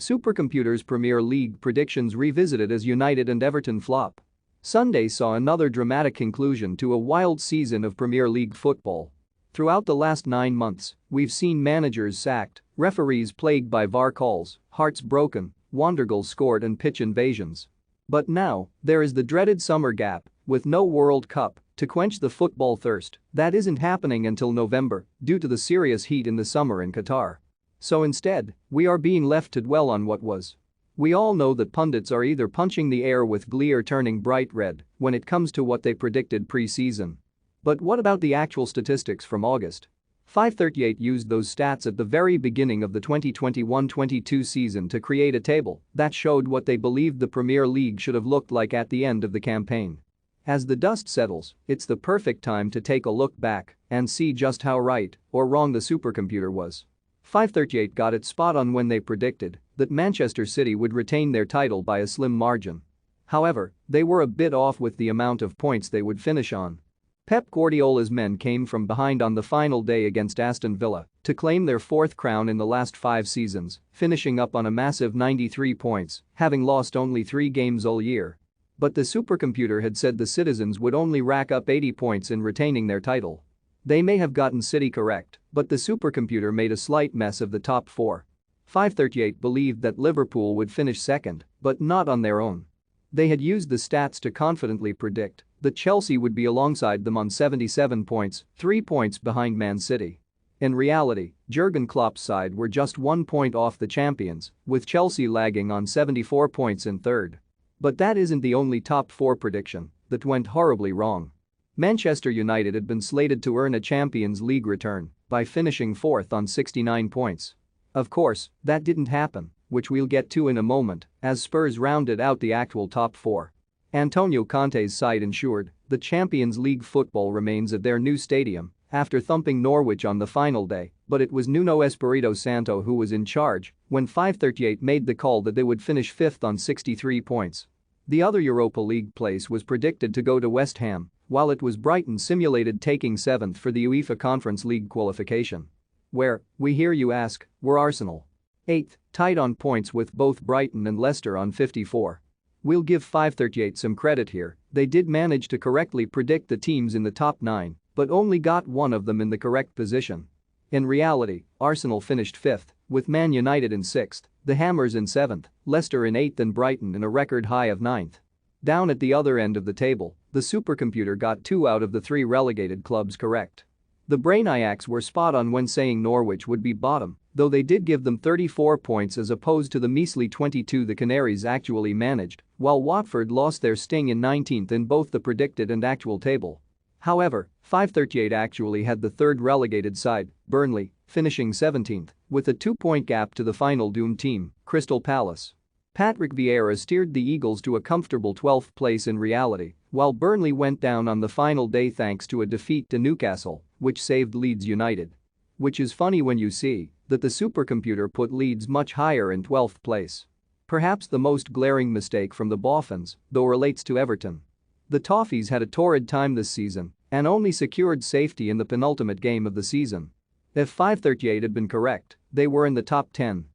Supercomputers Premier League predictions revisited as United and Everton flop. Sunday saw another dramatic conclusion to a wild season of Premier League football. Throughout the last 9 months, we've seen managers sacked, referees plagued by VAR calls, hearts broken, wonder-goals scored and pitch invasions. But now, there is the dreaded summer gap, with no World Cup, to quench the football thirst that isn't happening until November due to the serious heat in the summer in Qatar. So instead, we are being left to dwell on what was. We all know that pundits are either punching the air with glee or turning bright red when it comes to what they predicted pre-season. But what about the actual statistics from August? 538 used those stats at the very beginning of the 2021-22 season to create a table that showed what they believed the Premier League should have looked like at the end of the campaign. As the dust settles, it's the perfect time to take a look back and see just how right or wrong the supercomputer was. 538 got it spot on when they predicted that Manchester City would retain their title by a slim margin. However, they were a bit off with the amount of points they would finish on. Pep Guardiola's men came from behind on the final day against Aston Villa to claim their 4th crown in the last 5 seasons, finishing up on a massive 93 points, having lost only 3 games all year. But the supercomputer had said the citizens would only rack up 80 points in retaining their title. They may have gotten City correct, but the supercomputer made a slight mess of the top 4. 538 believed that Liverpool would finish second, but not on their own. They had used the stats to confidently predict that Chelsea would be alongside them on 77 points, 3 points behind Man City. In reality, Jurgen Klopp's side were just 1 point off the champions, with Chelsea lagging on 74 points in third. But that isn't the only top 4 prediction that went horribly wrong. Manchester United had been slated to earn a Champions League return by finishing 4th on 69 points. Of course, that didn't happen, which we'll get to in a moment, as Spurs rounded out the actual top 4. Antonio Conte's side ensured that Champions League football remains at their new stadium after thumping Norwich on the final day, but it was Nuno Espirito Santo who was in charge when 538 made the call that they would finish 5th on 63 points. The other Europa League place was predicted to go to West Ham, while it was Brighton simulated taking 7th for the UEFA Conference League qualification. Where, we hear you ask, were Arsenal? 8th, tied on points with both Brighton and Leicester on 54. We'll give 538 some credit here, they did manage to correctly predict the teams in the top 9, but only got one of them in the correct position. In reality, Arsenal finished 5th, with Man United in 6th, the Hammers in 7th, Leicester in 8th and Brighton in a record high of 9th. Down at the other end of the table, the supercomputer got 2 out of the 3 relegated clubs correct. The Brainiacs were spot on when saying Norwich would be bottom, though they did give them 34 points as opposed to the measly 22 the Canaries actually managed, while Watford lost their sting in 19th in both the predicted and actual table. However, 538 actually had the 3rd relegated side, Burnley, finishing 17th, with a 2-point gap to the final doomed team, Crystal Palace. Patrick Vieira steered the Eagles to a comfortable 12th place in reality, while Burnley went down on the final day thanks to a defeat to Newcastle, which saved Leeds United. Which is funny when you see that the supercomputer put Leeds much higher in 12th place. Perhaps the most glaring mistake from the Boffins, though, relates to Everton. The Toffees had a torrid time this season and only secured safety in the penultimate game of the season. If 538 had been correct, they were in the top 10